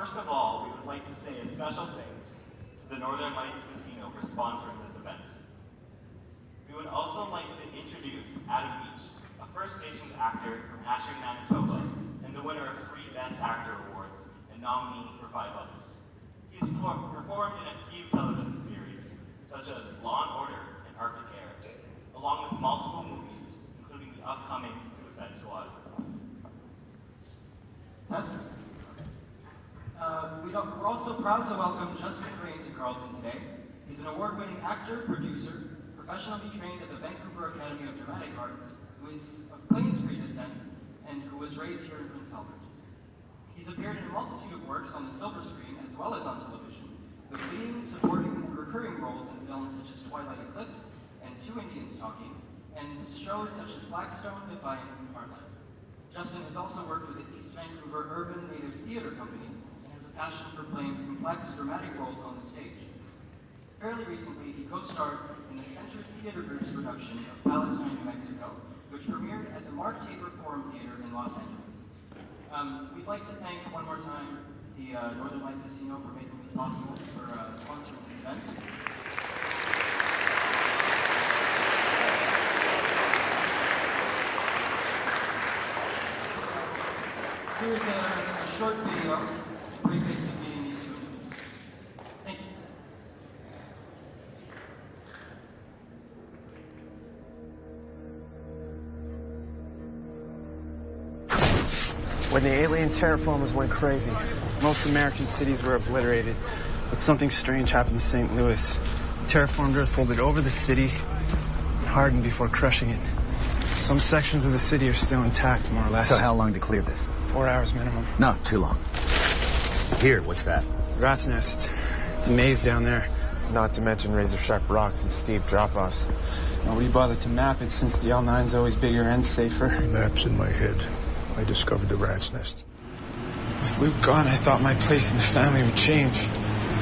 First of all, we would like to say a special thanks to the Northern Lights Casino for sponsoring this event. We would also like to introduce Adam Beach, a First Nations actor from Asher, Manitoba, and the winner of 3 Best Actor Awards and nominee for 5 others. He's performed in a few television series, such as Law & Order and Arctic Air, along with multiple movies, including the upcoming Suicide Squad. Test. We're also proud to welcome Justin Grade to Carlton today. He's an award-winning actor, producer, professionally trained at the Vancouver Academy of Dramatic Arts, who is of Plains Cree descent and who was raised here in Prince Albert. He's appeared in a multitude of works on the silver screen as well as on television, with leading, supporting, and recurring roles in films such as Twilight, Eclipse, and Two Indians Talking, and shows such as Blackstone, Defiance, and Carlton. Justin has also worked with the East Vancouver Urban Native Theatre Company and has a passion for playing complex dramatic roles on the stage. Fairly recently, he co-starred in the Center Theatre Group's production of Palestine, New Mexico, which premiered at the Mark Tabor Forum Theatre in Los Angeles. We'd like to thank one more time the Northern Lights Casino for making this possible, for sponsoring this event. Here's a short video in preface of meeting these 2 individuals. Thank you. When the alien terraformers went crazy, most American cities were obliterated. But something strange happened to St. Louis. Terraformed Earth folded over the city and hardened before crushing it. Some sections of the city are still intact, more or less. So how long to clear this? 4 hours minimum. No, too long. Here, what's that? Rat's nest. It's a maze down there. Not to mention razor-sharp rocks and steep drop-offs. Nobody bothered to map it since the L9's always bigger and safer. Maps in my head. I discovered the rat's nest. With Luke gone, I thought my place in the family would change.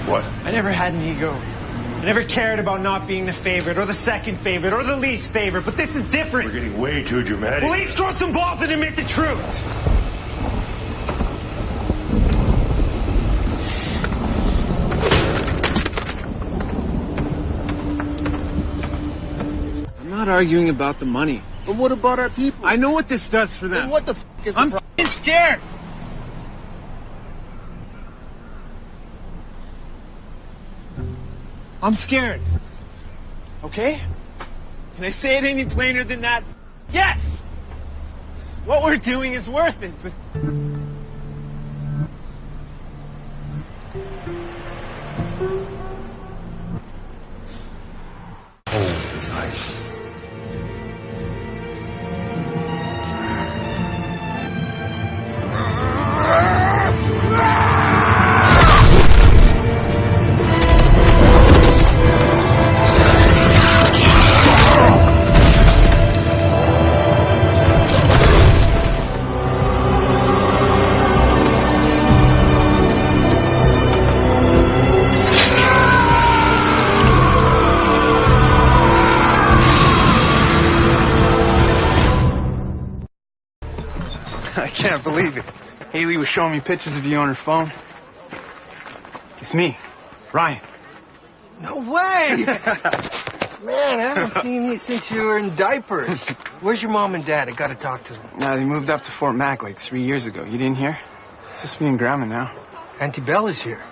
What? I never had an ego. I never cared about not being the favorite, or the second favorite, or the least favorite, but this is different. We're getting way too dramatic. Well, let's throw some balls and admit the truth. I'm not arguing about the money. But what about our people? I know what this does for them. Then what the f*** is the I'm f***ing scared. I'm scared. Okay? Can I say it any plainer than that? Yes! What we're doing is worth it, but... Cold as ice. I can't believe it. Haley was showing me pictures of you on her phone. It's me, Ryan. No way! Man, I haven't seen you since you were in diapers. Where's your mom and dad? I gotta talk to them. Nah, they moved up to Fort Mac like 3 years ago. You didn't hear? It's just me and Grandma now. Auntie Bella's here.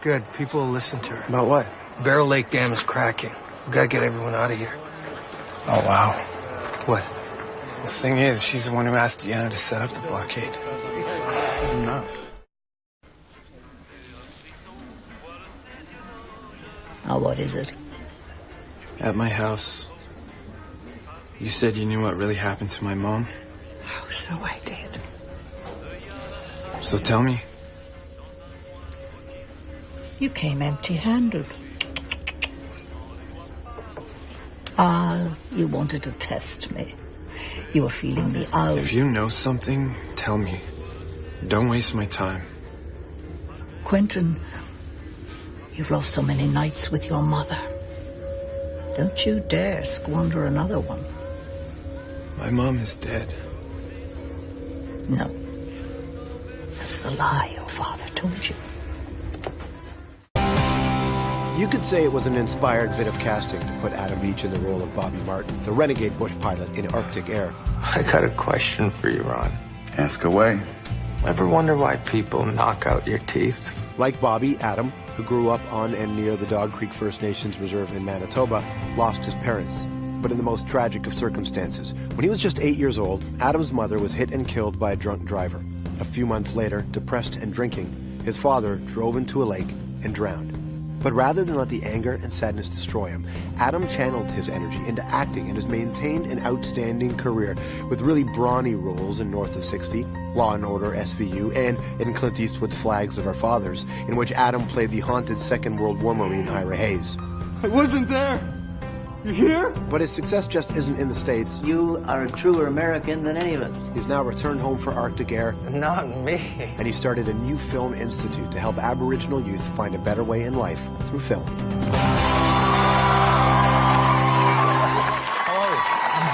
Good, people will listen to her. About what? Barrel Lake Dam is cracking. We gotta get everyone out of here. Oh, wow. What? The thing is, she's the one who asked Deanna to set up the blockade. Enough. Now, what is it? At my house, you said you knew what really happened to my mom. Oh, so I did. So tell me. You came empty-handed. Ah, you wanted to test me. You were feeling the owl. If you know something, tell me. Don't waste my time. Quentin, you've lost so many nights with your mother. Don't you dare squander another one. My mom is dead. No. That's was the lie your father told you. You could say it was an inspired bit of casting to put Adam Beach in the role of Bobby Martin, the renegade bush pilot in Arctic Air. I got a question for you, Ron. Ask away. Ever wonder why people knock out your teeth? Like Bobby, Adam, who grew up on and near the Dog Creek First Nations Reserve in Manitoba, lost his parents, but in the most tragic of circumstances. When he was just 8 years old, Adam's mother was hit and killed by a drunk driver. A few months later, depressed and drinking, his father drove into a lake and drowned. But rather than let the anger and sadness destroy him, Adam channeled his energy into acting and has maintained an outstanding career with really brawny roles in North of 60, Law & Order SVU, and in Clint Eastwood's Flags of Our Fathers, in which Adam played the haunted Second World War Marine Ira Hayes. I wasn't there. You hear? But his success just isn't in the States. You are a truer American than any of us. He's now returned home for Arctic Air. Not me. And he started a new film institute to help Aboriginal youth find a better way in life through film. I'm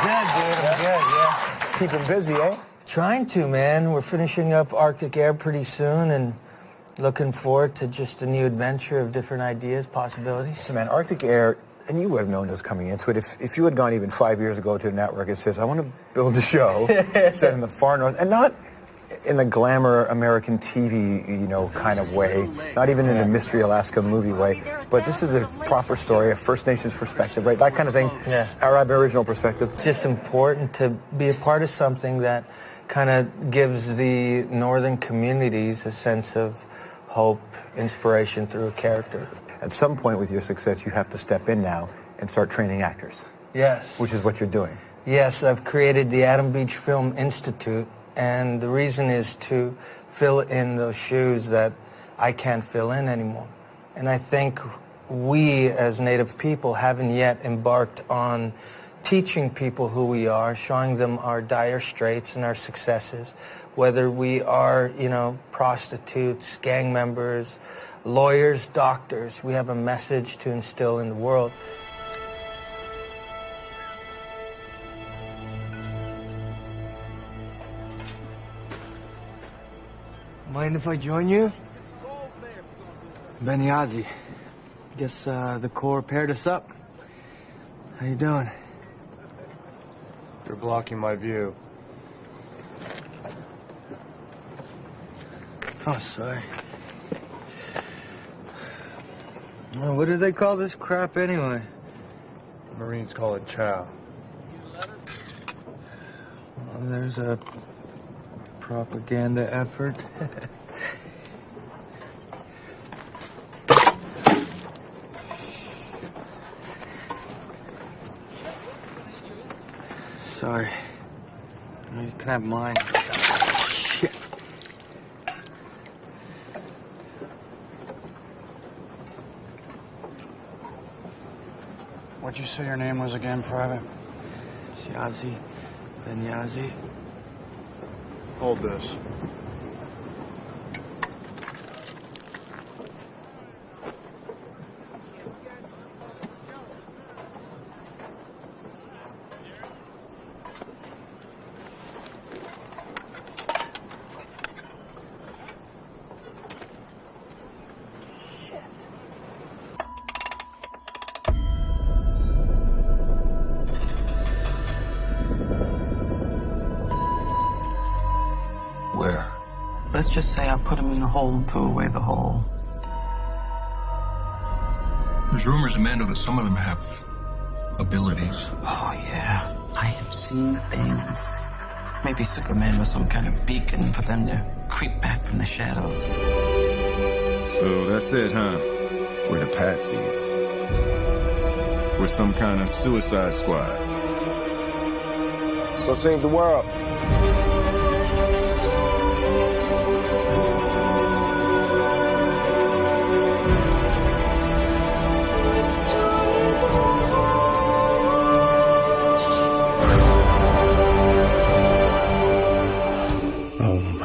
good, dude. I'm good, yeah. Keeping busy, eh? Trying to, man. We're finishing up Arctic Air pretty soon and looking forward to just a new adventure of different ideas, possibilities. So, man, Arctic Air, and you would have known this coming into it, if you had gone even 5 years ago to a network that says, I want to build a show set in the far north, and not in the glamour American TV, kind of way, not even in a Mystery Alaska movie way, but this is a proper story, a First Nations perspective, right? That kind of thing, our Aboriginal perspective. It's just important to be a part of something that kind of gives the northern communities a sense of hope, inspiration through a character. At some point with your success, you have to step in now and start training actors. Yes. Which is what you're doing. Yes, I've created the Adam Beach Film Institute, and the reason is to fill in those shoes that I can't fill in anymore. And I think we, as Native people, haven't yet embarked on teaching people who we are, showing them our dire straits and our successes, whether we are, prostitutes, gang members, lawyers, doctors. We have a message to instill in the world. Mind if I join you? Benyazi. Guess the Corps paired us up. How you doing? You're blocking my view. Oh, sorry. Well, what do they call this crap anyway? Marines call it chow. Well, there's a propaganda effort. Sorry. You can have mine. Shit. What'd you say your name was again, Private? Yazi. Benyazi. Hold this. Where? Let's just say I put him in a hole to away the hole. There's rumors, Amanda, that some of them have abilities. Oh, yeah. I have seen things. Maybe Superman was some kind of beacon for them to creep back from the shadows. So that's it, huh? We're the patsies. We're some kind of suicide squad. Let's go save the world.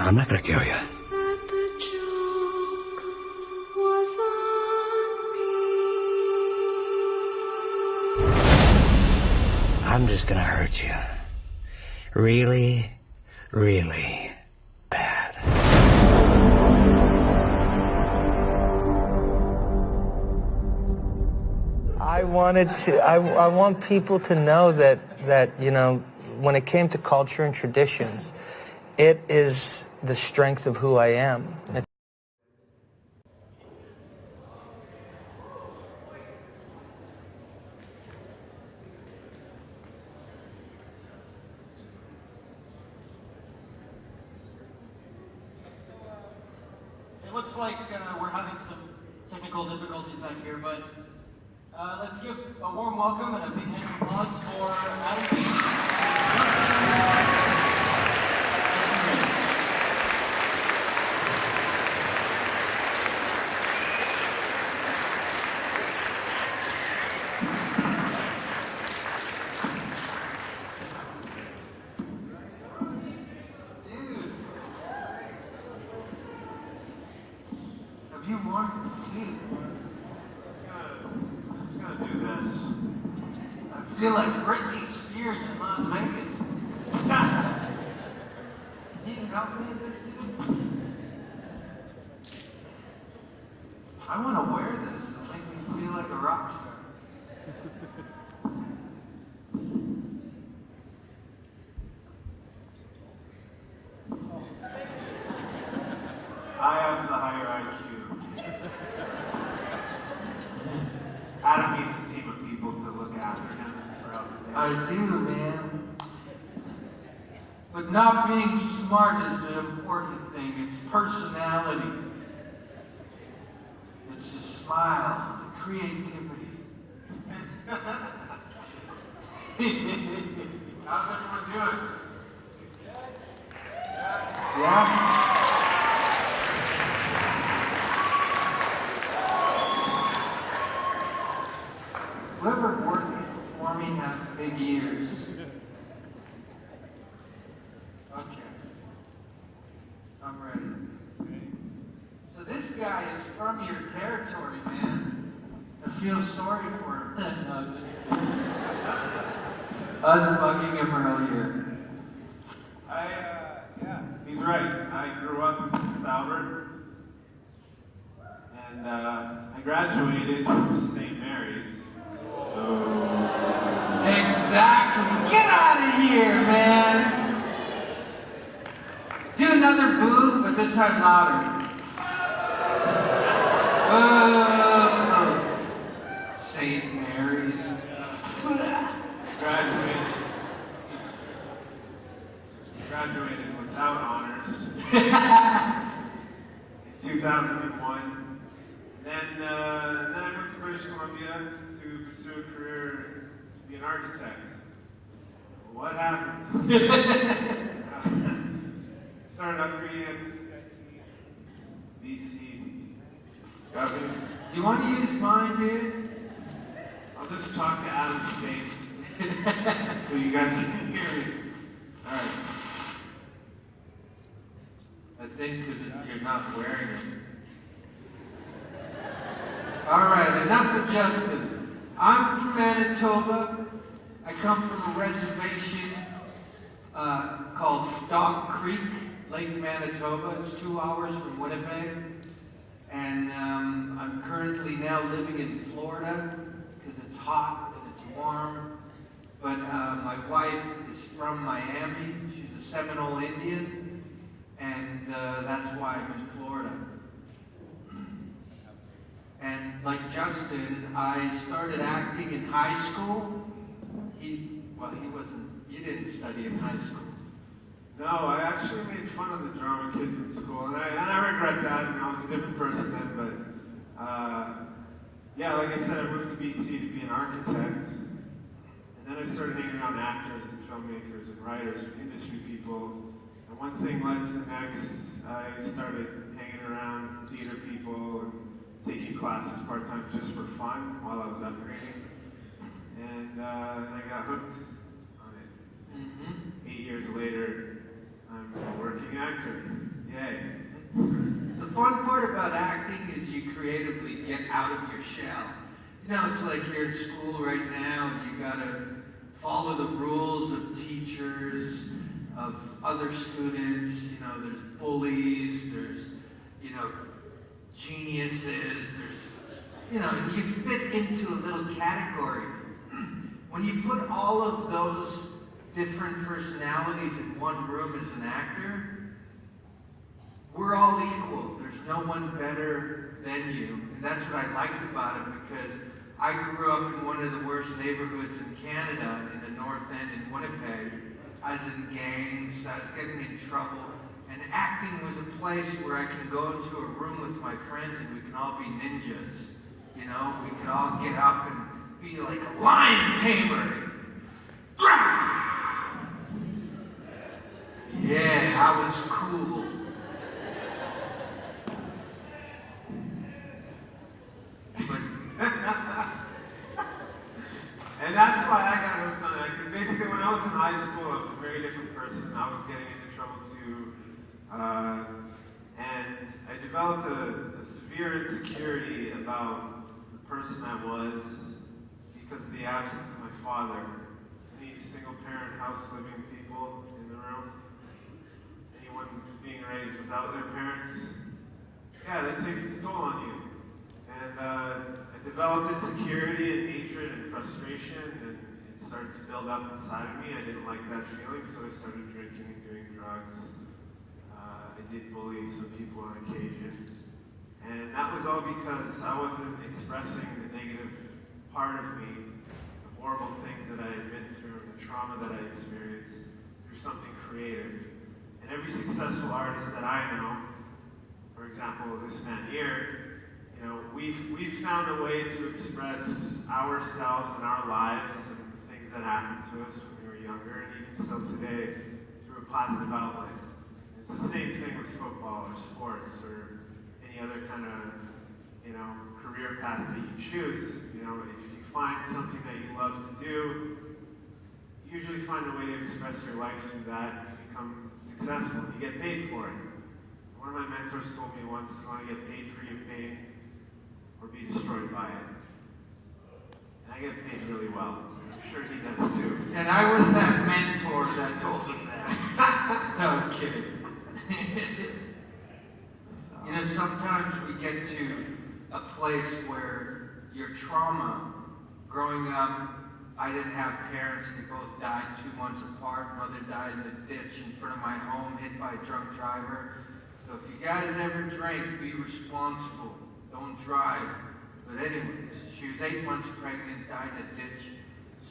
I'm not gonna kill you. I'm just gonna hurt you. Really, really bad. I want people to know that, you know, when it came to culture and traditions, it is the strength of who I am. It looks like we're having some technical difficulties back here, but let's give a warm welcome and a big hand of applause for Adam Beach. I feel like Britney Spears in Las Vegas. Can you help me with this, dude? I want to wear this. It'll make me feel like a rock star. I have the higher IQ. Adam needs a team of people to look after him throughout the day. I do, man. But not being smart is the important thing. It's personality. It's the smile, the creativity. How's everyone doing? Yeah? Whoever Worthy's performing has big ears. Okay. I'm ready. So this guy is from your territory, man. I feel sorry for him. No, just I was bugging him earlier. Yeah, he's right. I grew up in Albert. And I graduated from St. Mary's. Exactly. Get out of here, man. Do another boo, but this time louder. St. Mary's. Graduated without honors. In 2001. Then I moved to British Columbia to pursue a career to be an architect. What happened? Started upgrading BC. Do you want to use mine, dude? I'll just talk to Adam's face so you guys can hear me. Alright. I think because you're not wearing it. Alright, enough of Justin. I'm from Manitoba. I come from a reservation called Dog Creek, Lake Manitoba. It's 2 hours from Winnipeg. And I'm currently now living in Florida because it's hot and it's warm. But my wife is from Miami. She's a Seminole Indian. And that's why I'm in Florida. And like Justin, I started acting in high school. You didn't study in high school. No, I actually made fun of the drama kids in school, and I regret that, and I was a different person then, but yeah, like I said, I moved to BC to be an architect, and then I started hanging around actors and filmmakers and writers and industry people, and one thing led to the next. I started hanging around theater people and taking classes part-time just for fun while I was upgrading, and I got hooked on it. 8 years later, I'm a working actor. Yay. The fun part about acting is you creatively get out of your shell. You know, it's like you're in school right now and you gotta follow the rules of teachers, of other students. You know, there's bullies, there's, you know, geniuses, there's you know, and you fit into a little category. When you put all of those different personalities in one room as an actor, we're all equal. There's no one better than you. And that's what I liked about it, because I grew up in one of the worst neighborhoods in Canada, in the North End in Winnipeg. I was in gangs, I was getting in trouble, and acting was a place where I can go into a room with my friends and we can all be ninjas. You know, we could all get up and be like a lion tamer. Yeah, I was cool. And that's why I got hooked on acting. Basically, when I was in high school, I was a very different person. I was getting into trouble too. And I developed a severe insecurity about the person I was because of the absence of my father. Any single-parent house-living people in the room, anyone being raised without their parents, yeah, that takes its toll on you. And I developed insecurity and hatred and frustration, and it started to build up inside of me. I didn't like that feeling, so I started drinking and doing drugs. I did bully some people on occasion. And that was all because I wasn't expressing the negative part of me, the horrible things that I had been through, the trauma that I experienced, through something creative. And every successful artist that I know, for example, this man here, you know, we've found a way to express ourselves and our lives and the things that happened to us when we were younger, and even so today, through a positive outlet. It's the same thing with football or sports or any other kind of, you know, career path that you choose. You know, if you find something that you love to do, you usually find a way to express your life through that, and you become successful, and you get paid for it. One of my mentors told me once, you want to get paid for your pain or be destroyed by it. And I get paid really well. I'm sure he does too. And I was that mentor that told him that. No, I'm kidding. You know, sometimes we get to a place where your trauma, growing up, I didn't have parents, they both died 2 months apart. Mother died in a ditch in front of my home, hit by a drunk driver. So if you guys ever drink, be responsible. Don't drive. But anyways, she was 8 months pregnant, died in a ditch.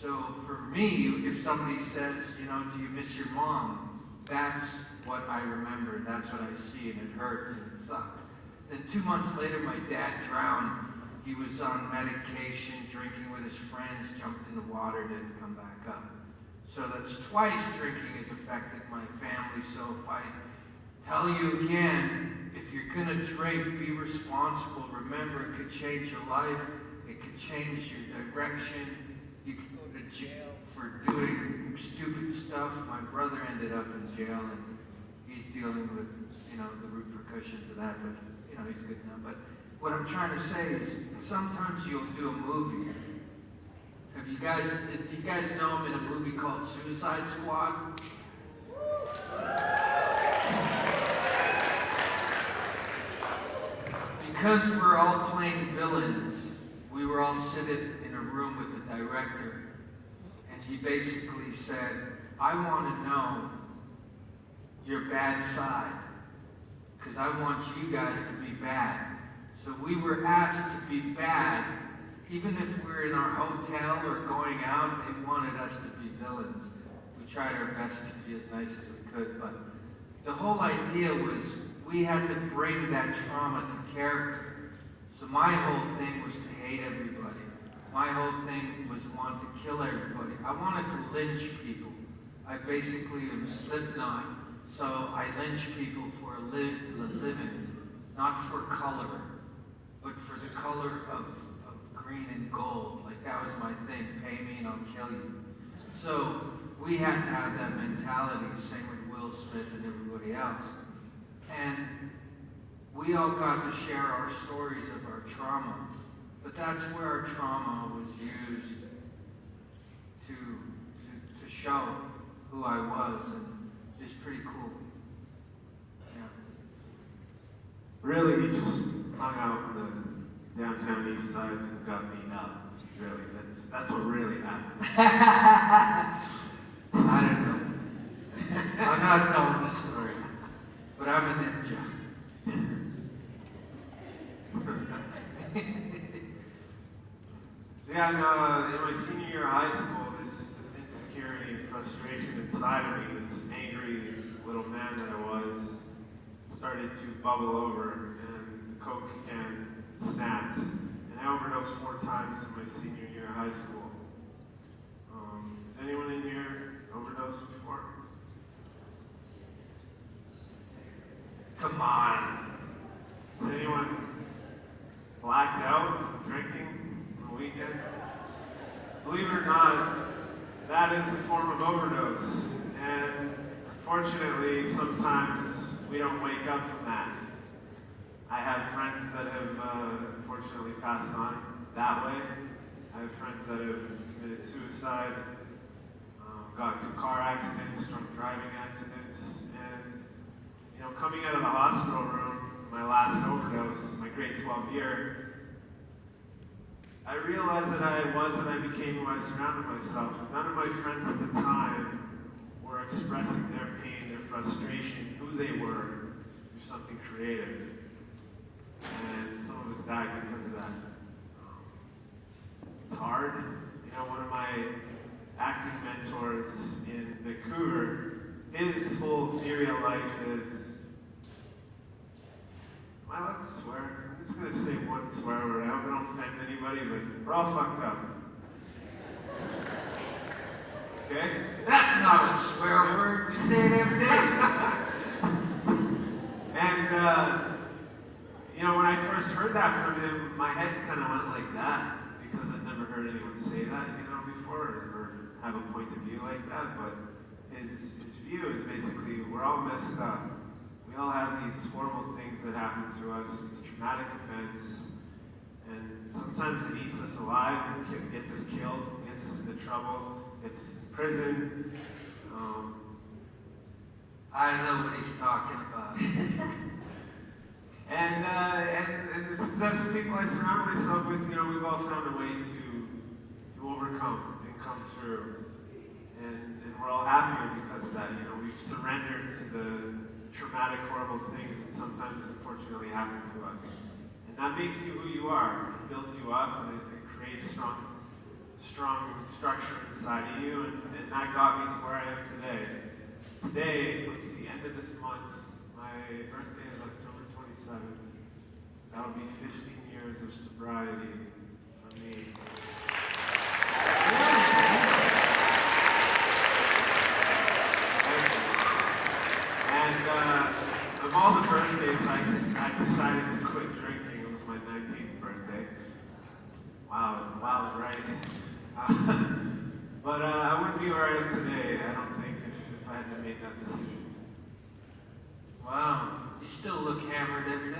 So for me, if somebody says, you know, do you miss your mom? That's what I remember, that's what I see, and it hurts and it sucks. Then 2 months later, my dad drowned. He was on medication, drinking with his friends, jumped in the water, didn't come back up. So that's twice drinking has affected my family. So if I tell you again, if you're gonna drink, be responsible. Remember, it could change your life. It could change your direction. You could go to jail for doing stupid stuff. My brother ended up in jail, and he's dealing with, you know, the repercussions of that. But you know, he's good now. But what I'm trying to say is, sometimes you'll do a movie. Do you guys know him in a movie called Suicide Squad? Because we're all playing villains, we were all sitting in a room with the director, and he basically said, I want to know your bad side, because I want you guys to be bad. So we were asked to be bad, even if we're in our hotel or going out, they wanted us to be villains. We tried our best to be as nice as we could, but the whole idea was we had to bring that trauma to character. So my whole thing was to hate everybody. My whole thing was want to kill everybody. I wanted to lynch people. I basically am Slipknot, so I lynch people for a living, not for color, but for the color of green and gold. Like, that was my thing. Pay me and I'll kill you. So we had to have that mentality, same with Will Smith and everybody else. And we all got to share our stories of our trauma, but that's where our trauma was used to show who I was, and it's pretty cool. Yeah. Really, you just hung out in the downtown east side who got beat up. Really, that's what really happened. I don't know. I'm not telling the story, but I'm a ninja. Yeah, in my senior year of high school, this insecurity and frustration inside of me, this angry little man that I was, started to bubble over, and the Coke can snapped, and I overdosed 4 times in my senior year of high school. Has anyone in here overdosed before? Come on. Has anyone blacked out from drinking on the weekend? Believe it or not, that is a form of overdose. And unfortunately, sometimes we don't wake up from that. I have friends that have unfortunately passed on that way. I have friends that have committed suicide, got into car accidents, drunk driving accidents, and coming out of the hospital room, my last overdose, my grade 12 year, I realized that I was and I became who I surrounded myself. None of my friends at the time were expressing their pain, their frustration, who they were, through something creative. And some of us died because of that. It's hard. One of my acting mentors in Vancouver, his whole theory of life is, am I allowed to swear? I'm just going to say one swear word. I hope I don't offend anybody, but we're all fucked up. Okay? That's not a swear word. You say it every day. And, when I first heard that from him, my head kind of went like that, because I'd never heard anyone say that, before, or have a point of view like that. But his view is basically, we're all messed up. We all have these horrible things that happen to us, these traumatic events, and sometimes it eats us alive, gets us killed, gets us into trouble, gets us in prison. I know what he's talking about. And the successful people I surround myself with, we've all found a way to overcome and come through. And we're all happier because of that. We've surrendered to the traumatic, horrible things that sometimes unfortunately happen to us. And that makes you who you are. It builds you up, and it creates strong structure inside of you, and that got me to where I am today. Today, let's see, end of this month, my birthday is October 27th. That'll be 15 years of sobriety for me. And of all the birthdays I decided to quit drinking, it was my 19th birthday. Wow, right. But I wouldn't be where I am today, I don't think, if I hadn't made that decision. Wow, you still look hammered every day.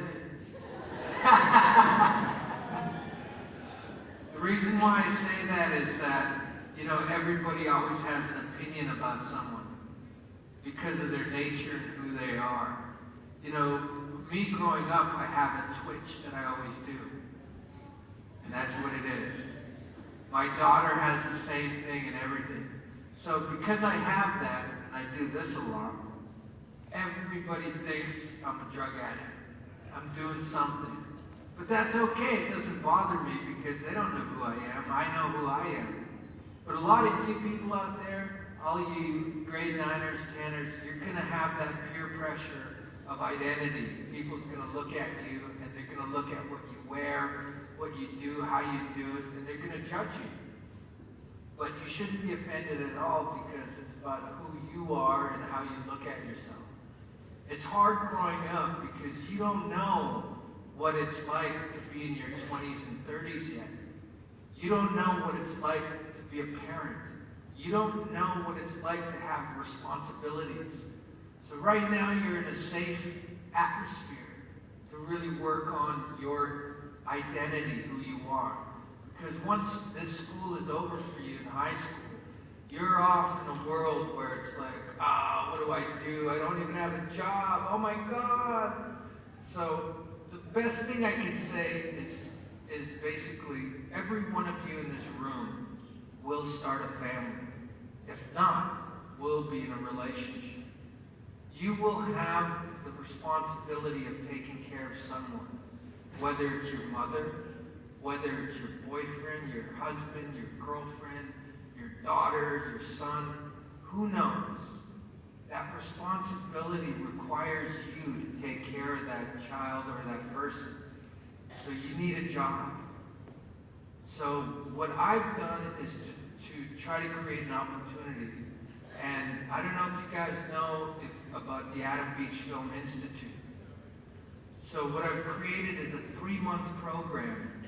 The reason why I say that is that, everybody always has an opinion about someone because of their nature and who they are. Me growing up, I have a twitch that I always do. And that's what it is. My daughter has the same thing and everything. So because I have that, and I do this a lot, everybody thinks I'm a drug addict. I'm doing something. But that's okay, it doesn't bother me because they don't know who I am. I know who I am. But a lot of you people out there, all you grade 9ers, 10ers, you're gonna have that peer pressure of identity. People's gonna look at you and they're gonna look at what you wear, what you do, how you do it, and they're gonna judge you. But you shouldn't be offended at all because it's about who you are and how you look at yourself. It's hard growing up because you don't know what it's like to be in your 20s and 30s yet. You don't know what it's like to be a parent. You don't know what it's like to have responsibilities. So right now you're in a safe atmosphere to really work on your identity, who you are. Because once this school is over for you in high school, you're off in a world where it's like, what do I do? I don't even have a job. Oh my God. So the best thing I can say is is basically every one of you in this room will start a family. If not, will be in a relationship. You will have the responsibility of taking care of someone, whether it's your mother, whether it's your boyfriend, your husband, your girlfriend, your daughter, your son, who knows? That responsibility requires you to take care of that child or that person. So you need a job. So what I've done is to try to create an opportunity. And I don't know if you guys know about the Adam Beach Film Institute. So what I've created is a 3-month program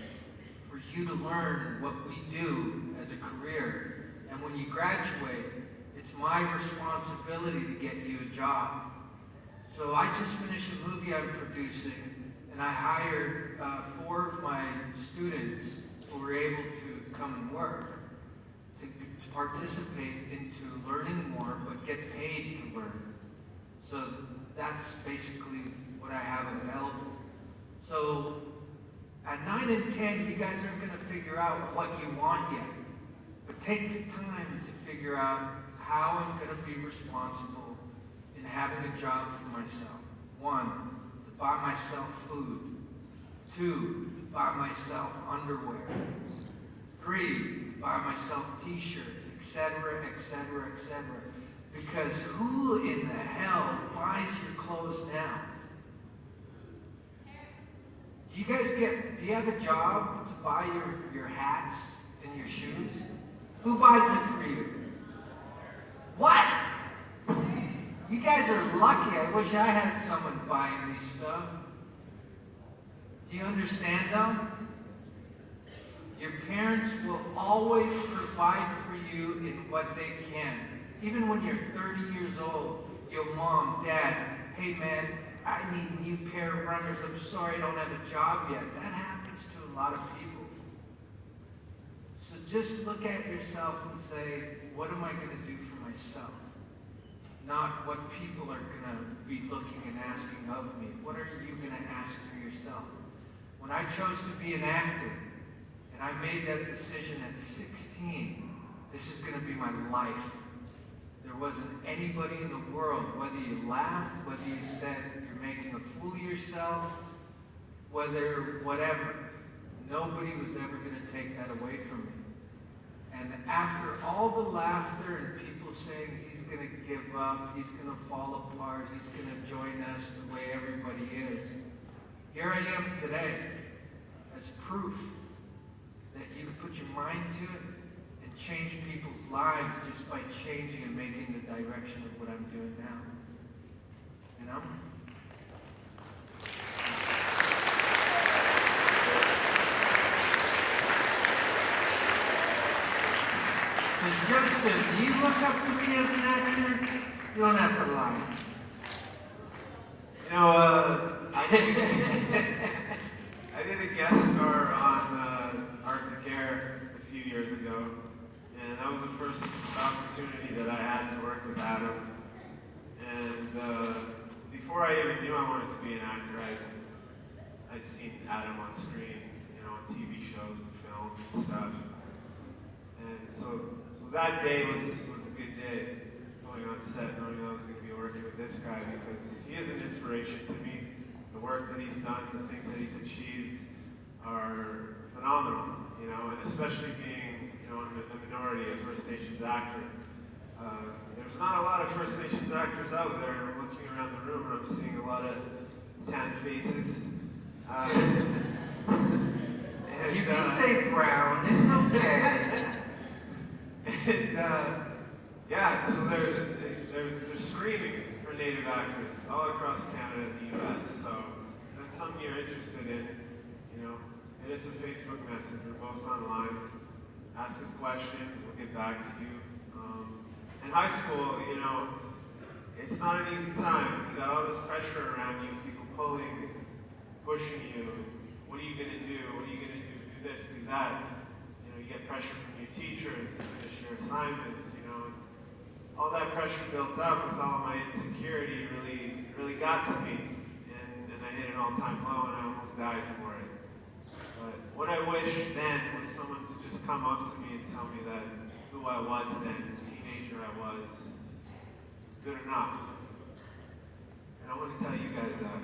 for you to learn what we do as a career. And when you graduate, it's my responsibility to get you a job. So I just finished a movie I'm producing, and I hired 4 of my students who were able to come and work, to participate into learning more, but get paid to learn. So that's basically what I have available. So at 9 and 10, you guys aren't going to figure out what you want yet, but take the time to figure out how I'm going to be responsible in having a job for myself. 1, to buy myself food. 2, to buy myself underwear. 3, to buy myself t-shirts, etc., etc., etc. Because who in the hell buys your clothes now? Do you have a job to buy your hats and your shoes? Who buys it for you? What? You guys are lucky. I wish I had someone buying these stuff. Do you understand though? Your parents will always provide for you in what they can. Even when you're 30 years old, your mom, dad, hey man, I need a new pair of runners. I'm sorry I don't have a job yet. That happens to a lot of people. So just look at yourself and say, what am I going to do for myself? Not what people are going to be looking and asking of me. What are you going to ask for yourself? When I chose to be an actor, and I made that decision at 16, this is going to be my life. There wasn't anybody in the world, whether you laughed, whether you said you're making a fool of yourself, whether whatever, nobody was ever going to take that away from me. And after all the laughter and people saying he's going to give up, he's going to fall apart, he's going to join us the way everybody is, here I am today as proof that you can put your mind to it and change people's lives just by changing and making the direction of what I'm doing now. You know? Because Justin, do you look up to me as an actor? You don't have to lie. You know, I did a guest star on Arctic Air a few years ago, and that was the first opportunity that I had to work with Adam. And before I even knew I wanted to be an actor, I'd seen Adam on screen, you know, on TV shows and film and stuff. And so that day was a good day, going on set, knowing I was going to be working with this guy, because he is an inspiration to me. The work that he's done, the things that he's achieved are phenomenal, you know, and especially being, you know, a minority, a First Nations actor. There's not a lot of First Nations actors out there, and I'm looking around the room and I'm seeing a lot of tan faces. You can say brown, it's okay. And yeah, so they're screaming for Native actors all across Canada and the U.S. So that's something you're interested in, you know. It is a Facebook message. We're both online. Ask us questions. We'll get back to you. In high school, you know, it's not an easy time. You got all this pressure around you, people pulling, pushing you. What are you going to do? What are you going to do? Do this, do that. You know, you get pressure from your teachers to finish your assignments, you know. All that pressure built up was all my insecurity really got to me. And I hit an all-time low and I almost died for it. But what I wish then was someone to just come up to me and tell me that who I was then, the teenager I was good enough. And I want to tell you guys that,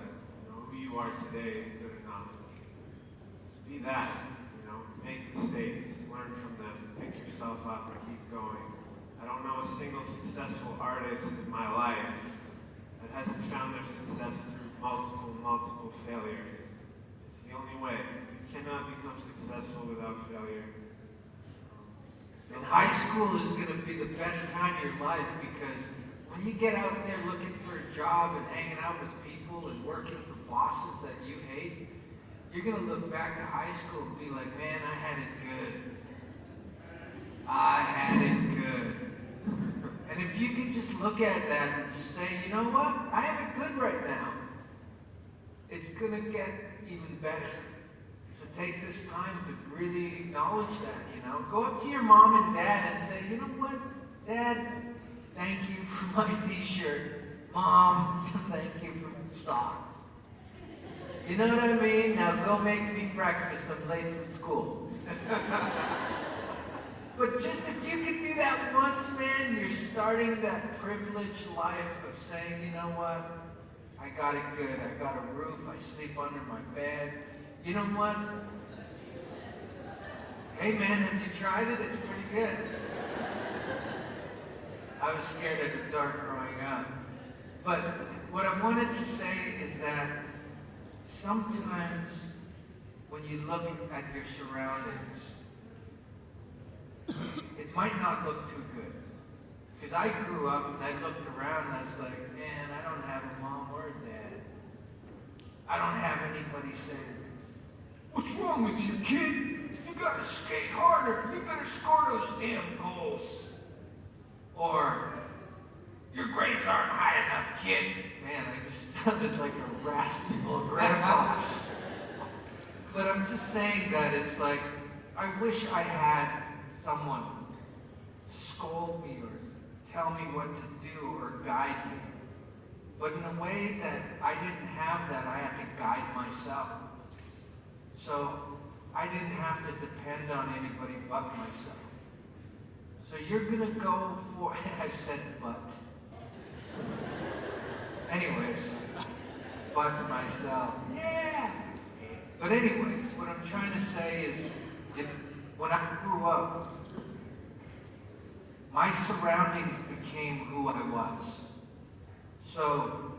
who you are today is good enough. Just be that, make mistakes, learn from them, pick yourself up and keep going. I don't know a single successful artist in my life that hasn't found their success through multiple failure. It's the only way. You cannot become successful without failure. And high school is going to be the best time of your life because when you get out there looking for a job and hanging out with people and working for bosses that you hate, you're going to look back to high school and be like, man, I had it good. I had it good. And if you could just look at that and just say, you know what? I have it good right now. It's going to get even better. So take this time to really acknowledge that, Go up to your mom and dad and say, you know what, Dad, thank you for my t-shirt. Mom, thank you for the socks. You know what I mean? Now go make me breakfast. I'm late from school. But just if you could do that once, man, you're starting that privileged life of saying, you know what? I got it good. I got a roof. I sleep under my bed. You know what? Hey, man, have you tried it? It's pretty good. I was scared of the dark growing up. But what I wanted to say is that sometimes when you look at your surroundings, it might not look too good. Because I grew up and I looked around and I was like, man, I don't have a mom or a dad. I don't have anybody saying, what's wrong with you, kid? You gotta skate harder. You better score those damn goals. Or, your grades aren't high enough, kid. Man, I just sounded like a raspy old grandpa. But I'm just saying that it's like, I wish I had someone to scold me or tell me what to do or guide me. But in a way that I didn't have that, I had to guide myself. So I didn't have to depend on anybody but myself. So you're gonna go for, I said but. Anyways, but myself, yeah. But anyways, what I'm trying to say is, when I grew up, my surroundings became who I was. So,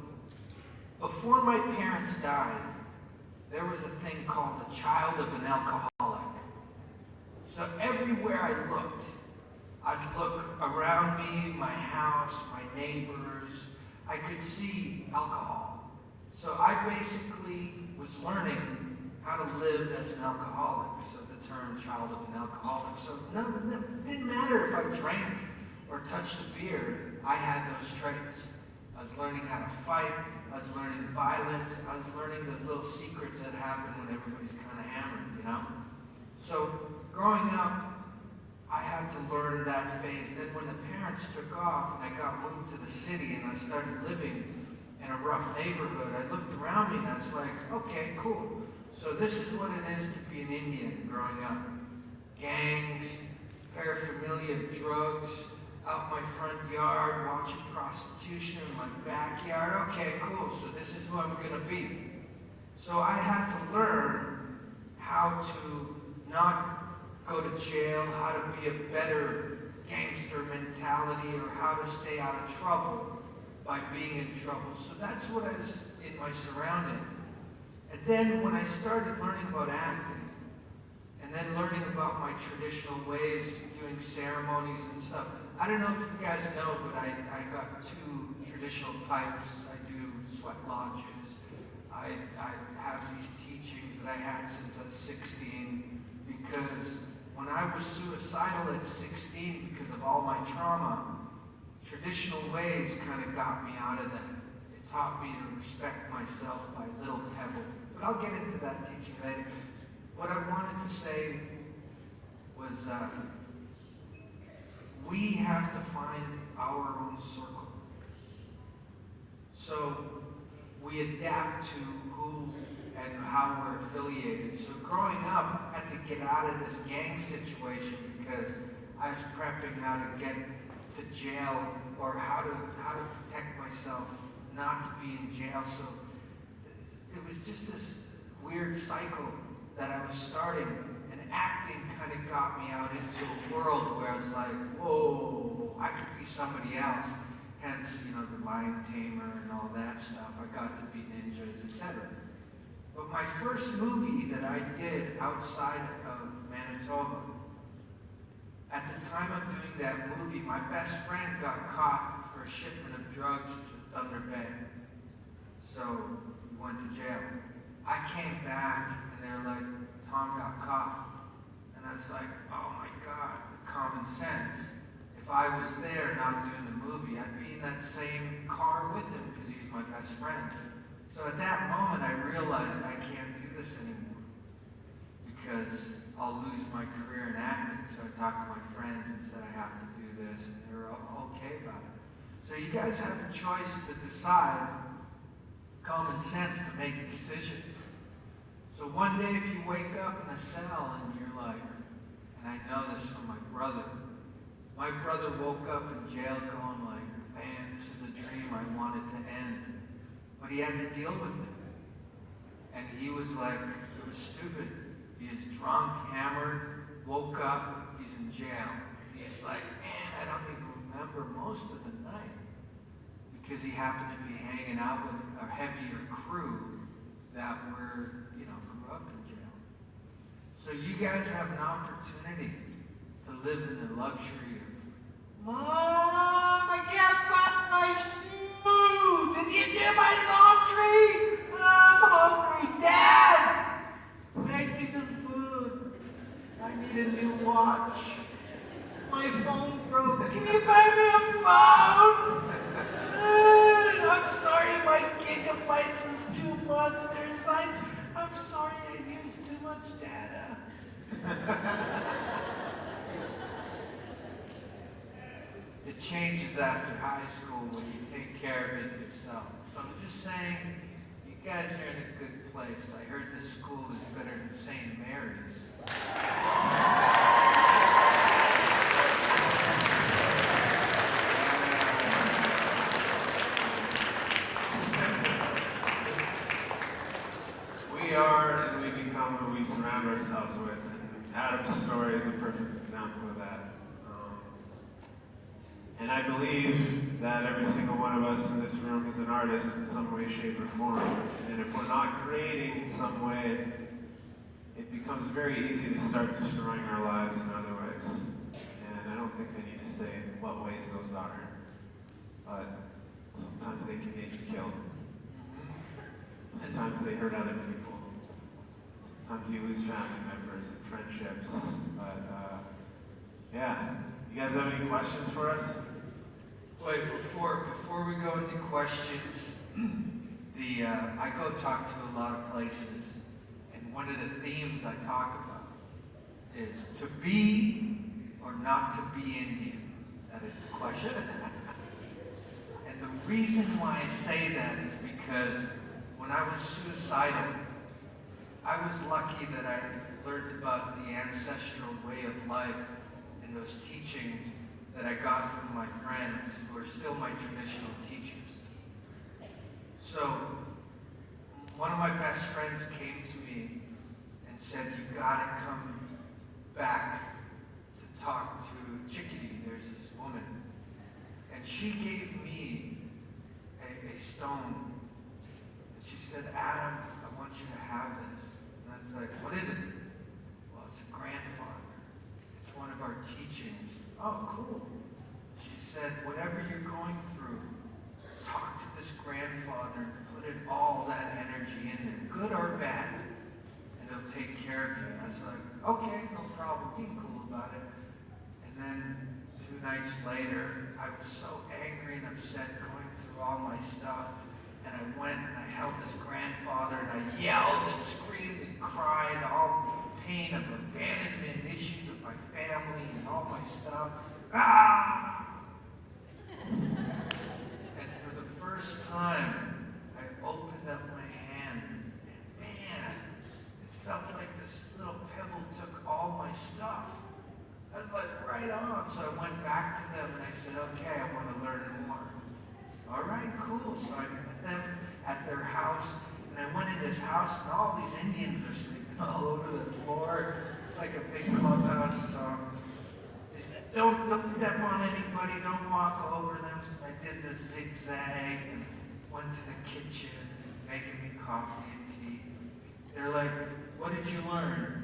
before my parents died, there was a thing called the child of an alcoholic. So everywhere I looked, I'd look around me, my house, my neighbors, I could see alcohol. So I basically was learning how to live as an alcoholic. So the term child of an alcoholic. So it didn't matter if I drank or touched a beer, I had those traits. I was learning how to fight, I was learning violence, I was learning those little secrets that happen when everybody's kind of hammered, So growing up, I had to learn that phase. Then when the parents took off and I got moved to the city and I started living in a rough neighborhood, I looked around me and I was like, okay, cool. So this is what it is to be an Indian growing up. Gangs, paraphernalia, drugs, out my front yard, watching prostitution in my backyard. Okay, cool, so this is who I'm gonna be. So I had to learn how to not go to jail, how to be a better gangster mentality, or how to stay out of trouble by being in trouble. So that's what is in my surrounding. And then when I started learning about acting, and then learning about my traditional ways, doing ceremonies and stuff, I don't know if you guys know, but I got 2 traditional pipes. I do sweat lodges. I have these teachings that I had since I was 16, because when I was suicidal at 16 because of all my trauma, traditional ways kind of got me out of that. It taught me to respect myself by little pebble. But I'll get into that teaching later. What I wanted to say was we have to find our own circle. So we adapt to who and how we're affiliated. So growing up, I had to get out of this gang situation because I was prepping how to get to jail or how to protect myself not to be in jail. So it was just this weird cycle that I was starting, and acting kind of got me out into a world where I was like, whoa, I could be somebody else. Hence, the lion tamer and all that stuff. I got to be ninjas, etc. But my first movie that I did outside of Manitoba, at the time of doing that movie, my best friend got caught for a shipment of drugs to Thunder Bay. So we went to jail. I came back and they're like, Tom got caught. And I was like, oh my God, common sense. If I was there not doing the movie, I'd be in that same car with him because he's my best friend. So at that moment, I realized I can't do this anymore because I'll lose my career in acting. So I talked to my friends and said I have to do this, and they were okay about it. So you guys have a choice to decide, common sense, to make decisions. So one day if you wake up in a cell and you're like, and I know this from my brother woke up in jail going like, man, this is a dream I wanted to end. But he had to deal with it. And he was like, it was stupid. He is drunk, hammered, woke up, he's in jail. He's like, man, I don't even remember most of the night. Because he happened to be hanging out with a heavier crew that were, grew up in jail. So you guys have an opportunity to live in the luxury of, Mom, I can't find my shoe! Did you do my laundry? I'm hungry. Dad! Make me some food. I need a new watch. My phone broke. Can you buy me a phone? I'm sorry my gigabytes was 2 monsters. I'm sorry I used too much data. It changes after high school when you take care of it yourself. So I'm just saying, you guys are in a good place. I heard this school is better than St. Mary's. We are and we become who we surround ourselves with. And Adam's story is a perfect example of that. And I believe that every single one of us in this room is an artist in some way, shape, or form. And if we're not creating in some way, it becomes very easy to start destroying our lives in other ways. And I don't think I need to say what ways those are. But sometimes they can get you killed. Sometimes they hurt other people. Sometimes you lose family members and friendships. But yeah. You guys have any questions for us? Wait, before we go into questions, I go talk to a lot of places, and one of the themes I talk about is to be or not to be Indian. That is the question. And the reason why I say that is because when I was suicidal, I was lucky that I learned about the ancestral way of life and those teachings that I got from my friends who are still my traditional teachers. So, one of my best friends came to me and said, you gotta come back to talk to Chickadee. There's this woman. And she gave me a stone. And she said, Adam, I want you to have this. And I was like, what is it? Well, it's a grandfather. It's one of our teachings. Oh, cool. She said, whatever you're going through, talk to this grandfather and put in all that energy in there, good or bad, and he'll take care of you. And I was like, okay, no problem, be cool about it. And then 2 nights later, I was so angry and upset going through all my stuff, and I went and I held this grandfather and I yelled and screamed and cried, all the pain of abandonment, issues of my family and all my stuff. Ah! And for the first time, I opened up my hand, and man, house, and all these Indians are sleeping all over the floor. It's like a big clubhouse. So don't step on anybody. Don't walk over them. I did the zigzag and went to the kitchen, making me coffee and tea. They're like, "What did you learn?"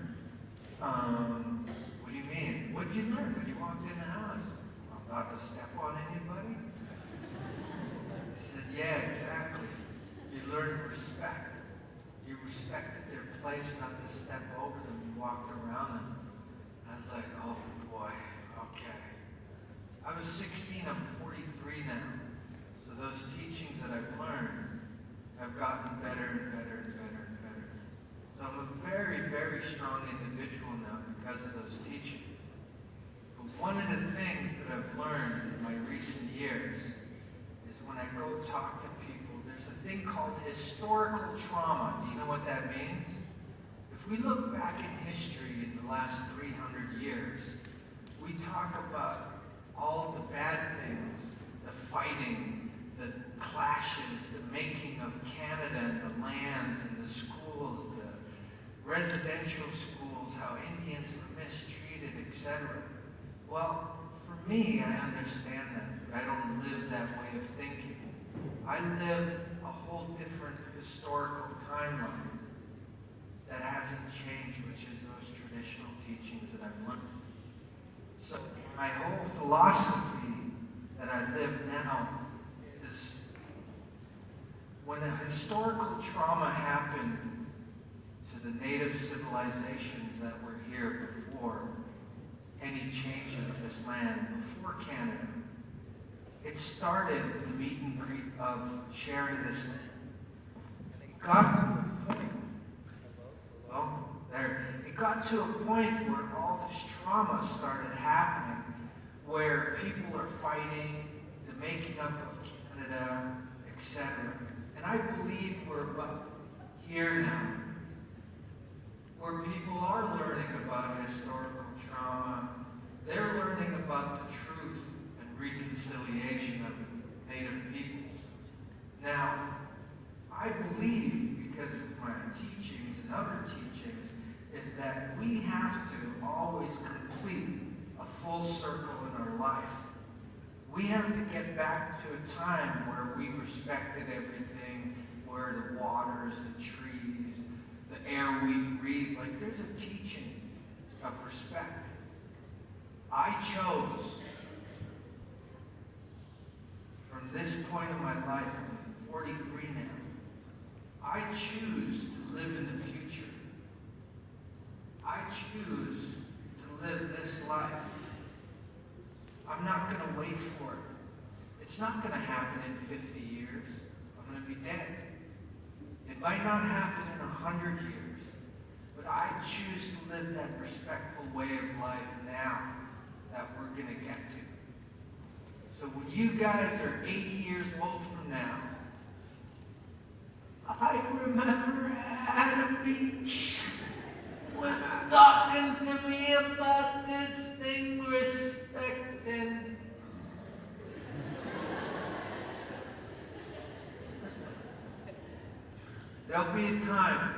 What do you mean? What did you learn when you walked in the house? Not to step on anybody? I said, yeah, exactly. You learned respect. You respected their place not to step over them. You walked around them. I was like, oh boy, okay. I was 16, I'm 43 now. So those teachings that I've learned have gotten better and better and better and better. So I'm a very, very strong individual now because of those teachings. But one of the things that I've learned in my recent years is when I go talk to people, there's a thing called historical trauma. Do you know what that means? If we look back in history in the last 300 years, we talk about all the bad things, the fighting, the clashes, the making of Canada and the lands and the schools, the residential schools, how Indians were mistreated, etc. Well, for me, I understand that, but I don't live that way of thinking. I live a whole different historical timeline that hasn't changed, which is those traditional teachings that I've learned. So my whole philosophy that I live now is when a historical trauma happened to the native civilizations that were here before any changes of this land, before Canada, it started the meet and greet of sharing this land. It got to a point, it got to a point where all this trauma started happening, where people are fighting, the making up of Canada, etc. And I believe we're about here now, where people are learning about historical trauma. They're learning about the truth and reconciliation of Native peoples. Now, I believe, because of my teachings and other teachings, is that we have to always complete a full circle in our life. We have to get back to a time where we respected everything, where the waters, the trees, the air we breathe, like there's a teaching of respect. I chose, from this point in my life, I'm 43 now, I choose to live in the future. I choose to live this life. I'm not going to wait for it. It's not going to happen in 50 years. I'm going to be dead. It might not happen in 100 years, but I choose to live that respectful way of life now that we're going to get to. So when you guys are 80 years old from now, I remember Adam Beach was talking to me about this thing, respect, and there'll be a time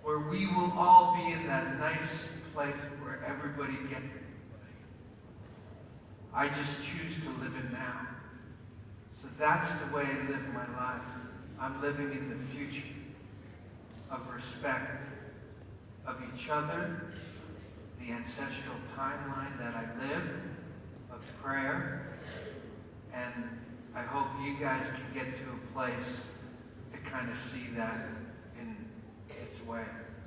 where we will all be in that nice place where everybody gets it. I just choose to live it now. So that's the way I live my life. I'm living in the future of respect of each other, the ancestral timeline that I live, of prayer, and I hope you guys can get to a place to kind of see that in its way.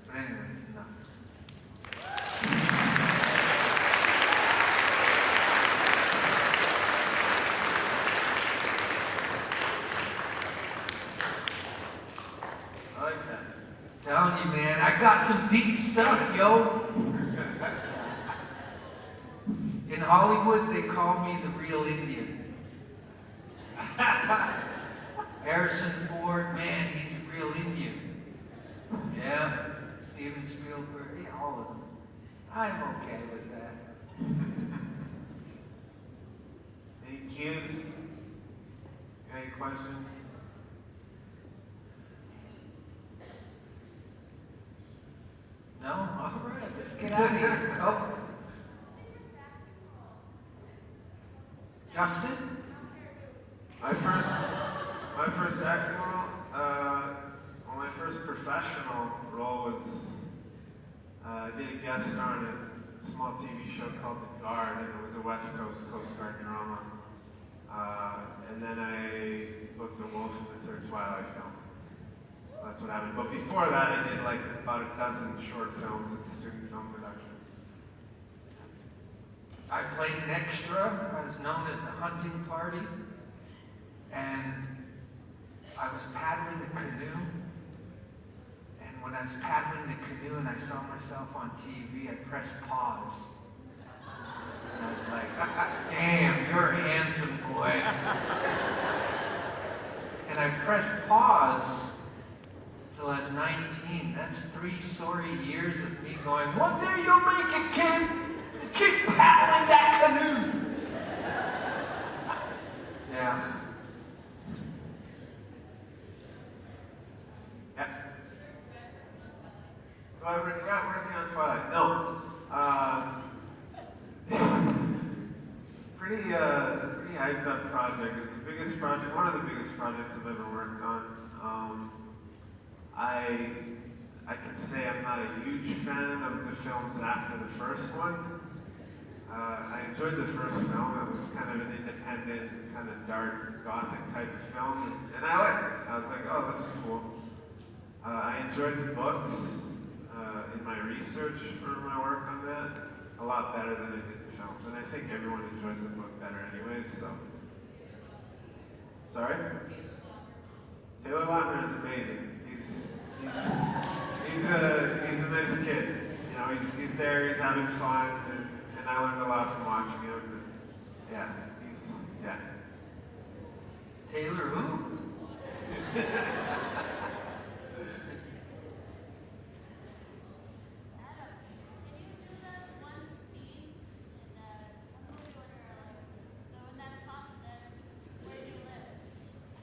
But anyways, enough. Telling you, man, I got some deep stuff, yo. In Hollywood, they call me the real Indian. Harrison Ford, man, he's a real Indian. Yeah, Steven Spielberg, yeah, all of them. I'm okay with that. Any cues? Any questions? Justin? My first acting role, well, my first professional role was, I did a guest star in a small TV show called The Guard, and it was a West Coast Coast Guard drama. And then I booked a wolf in the third Twilight film. That's what happened. But before that, I did like about a dozen short films at student film production. I played an extra. I was known as the hunting party. And I was paddling the canoe. And when I was paddling the canoe and I saw myself on TV, I pressed pause. And I was like, damn, you're a handsome boy. And I pressed pause till I was 19. That's 3 sorry years of me going, one day you'll make it, kid. Keep paddling that canoe. Yeah. Working on Twilight. No. Pretty hyped up project. It's the biggest project, one of the biggest projects I've ever worked on. I can say I'm not a huge fan of the films after the first one. I enjoyed the first film. It was kind of an independent, kind of dark, gothic type of film, and I liked it. I was like, oh, this is cool. I enjoyed the books in my research for my work on that a lot better than I did the films, and I think everyone enjoys the book better anyways, so. Sorry? Taylor Lautner is amazing. He's a nice kid. You know, he's there, he's having fun, and I learned a lot from watching him. And yeah, yeah. Taylor who?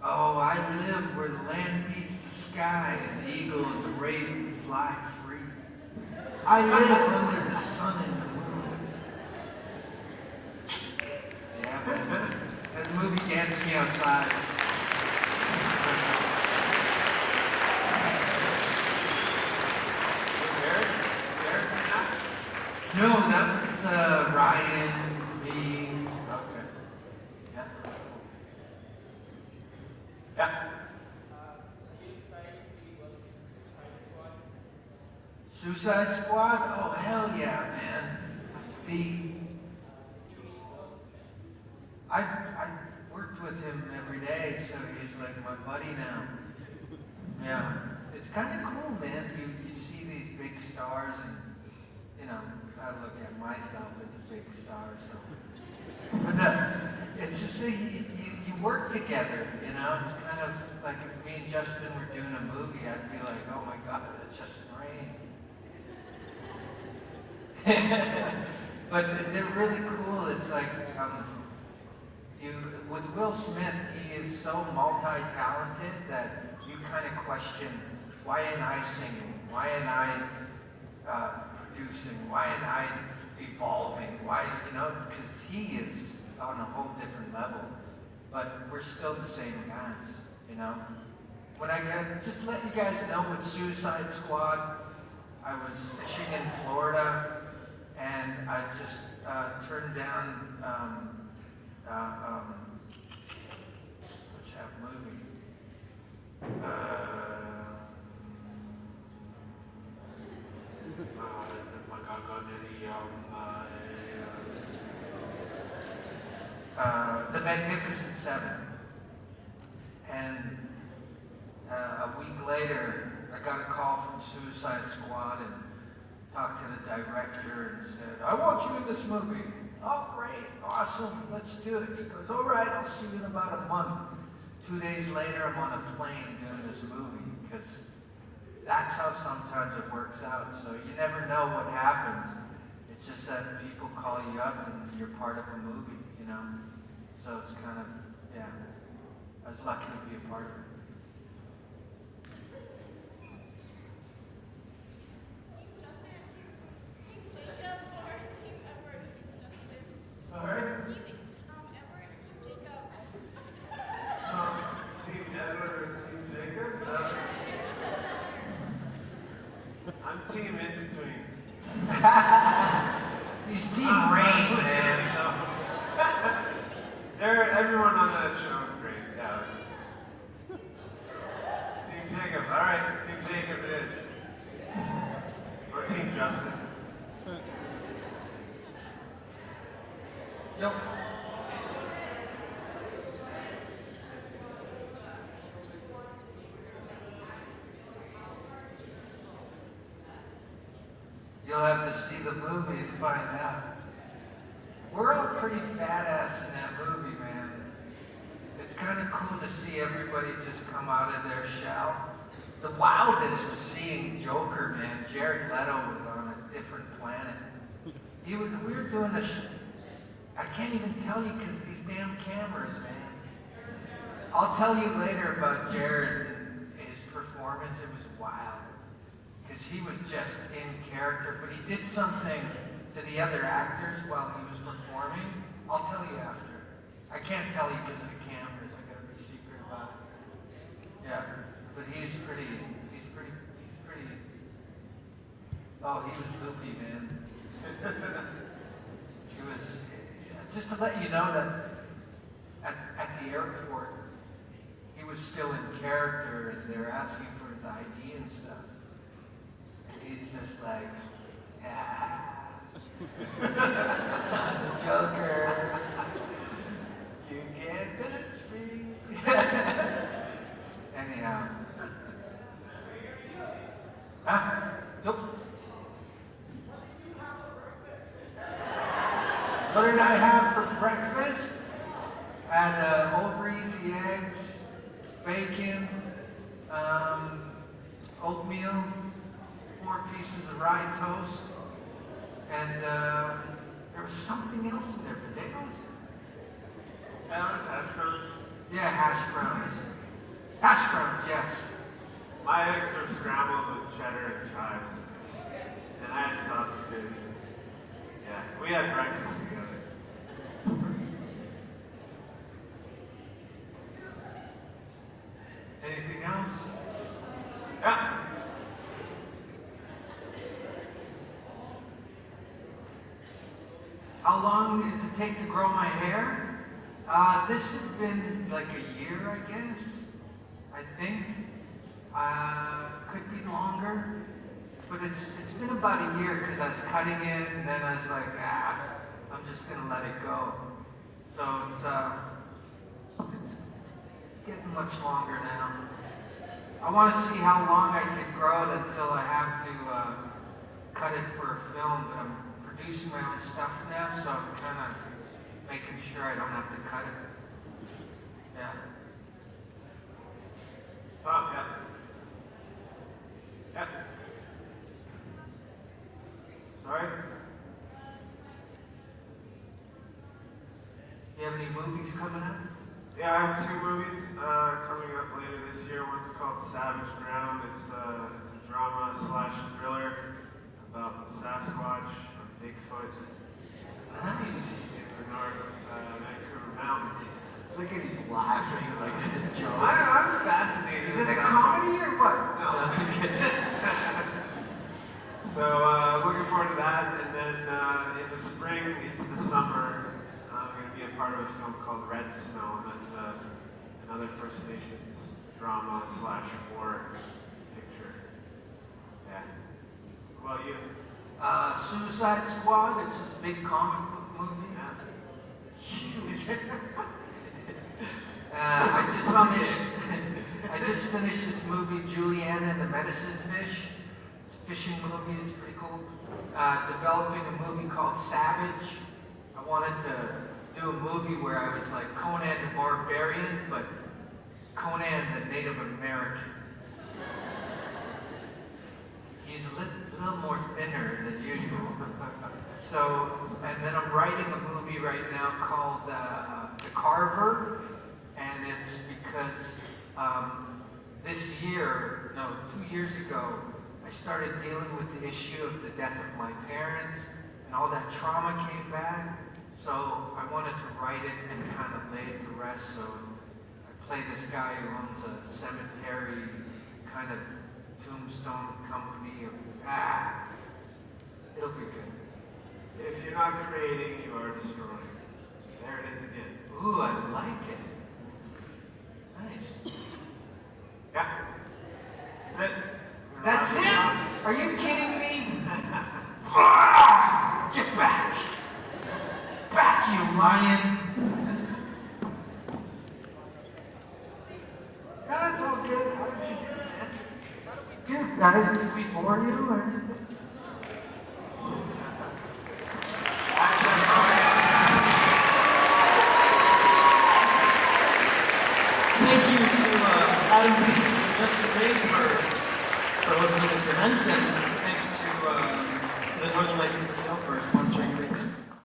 Oh, I live where the land meets the sky and the eagle and the raven fly free. I live under the sun and the moon. Yeah, man. That movie Dance Me Outside. No, that was Ryan, me. Okay. Yeah. Yeah. Suicide Squad? Oh, hell yeah, man. I worked with him every day, so he's like my buddy now. Yeah. It's kind of cool, man. You see these big stars, and, you know, I look at myself as a big star, so. But no, it's just that you work together, you know? It's kind of like if me and Justin were doing a movie, I'd be like, oh my God, that's Justin Rain. But they're really cool. It's like, with Will Smith, he is so multi-talented that you kind of question, why am I singing? Why am I producing? Why am I evolving? Why, you know, because he is on a whole different level. But we're still the same guys, you know? When I just to let you guys know, with Suicide Squad, I was fishing in Florida, and I just turned down, what's that movie? The Magnificent Seven. And a week later, I got a call from Suicide Squad and talked to the director and said, I want you in this movie. Oh, great, awesome, let's do it. He goes, all right, I'll see you in about a month. 2 days later, I'm on a plane doing this movie, because that's how sometimes it works out. So you never know what happens. It's just that people call you up and you're part of a movie, you know? So it's kind of, yeah, I was lucky to be a part of it. Sorry? He's Team Rain, man. Everyone on that show is great. Yeah. Team Jacob. All right, Team Jacob it is. Or Team Justin. Yep. You'll have to see the movie and find out. We're all pretty badass in that movie, man. It's kind of cool to see everybody just come out of their shell. The wildest was seeing Joker, man. Jared Leto was on a different planet. We were doing this. I can't even tell you because these damn cameras, man. I'll tell you later about Jared and his performance. It was wild. Because he was just in character, but he did something to the other actors while he was performing. I'll tell you after. I can't tell you because of the cameras. I gotta be secret about it. Yeah, but he's pretty. Oh, he was loopy, man. He was. Just to let you know that at the airport, he was still in character, and they're asking for his ID and stuff. He's just like, yeah. The Joker. You can't touch me. Anyhow. Nope. What did I have for breakfast? I had over easy eggs, bacon, oatmeal, 4 pieces of rye toast, and there was something else in there. Potatoes? Hash browns? Yeah, hash browns. Hash browns, yes. My eggs are scrambled with cheddar and chives. And I had sausages. Yeah, we had breakfast together. Anything else? Yeah. How long does it take to grow my hair? This has been like a year, I guess. I think. Could be longer. But it's been about a year because I was cutting it and then I was like, I'm just gonna let it go. So it's getting much longer now. I want to see how long I can grow it until I have to cut it for a film, but I'm producing my own stuff now, so I'm kind of making sure I don't have to cut it. Yeah. Top, yeah. Yep. Sorry? You have any movies coming up? Yeah, I have 2 movies coming up later this year. One's called Savage Ground. It's a drama/thriller about the Sasquatch or Bigfoot Nice. in the North Vancouver Mountains. Look at he's laughing like it's a joke. I'm fascinated. Is it a comedy or what? No. So looking forward to that, and then in the spring into the summer, I'm going to be a part of a film called Red Snow, and that's another First Nations drama/war picture. Yeah. What about you? Suicide Squad. It's this big comic book movie. Yeah. Huge. I just finished this movie, Juliana the Medicine Fish. It's a fishing movie. It's pretty cool. Developing a movie called Savage. I wanted to do a movie where I was like Conan the Barbarian, but Conan the Native American. He's a little more thinner than usual. So, and then I'm writing a movie right now called The Carver, and it's because this year, no, 2 years ago, I started dealing with the issue of the death of my parents, and all that trauma came back. So I wanted to write it and kind of lay it to rest. So I play this guy who owns a cemetery kind of tombstone company. It'll be good. If you're not creating, you are destroying. There it is again. Ooh, I like it. Nice. Yeah. That's it. That's it? Are you kidding me? Get back! Back, you lion! That's all good. You guys, did we bore you? Or? Thank you to Adam Beach and Justin Grade for hosting this event, and thanks to the Northern Lights Casino for sponsoring everything.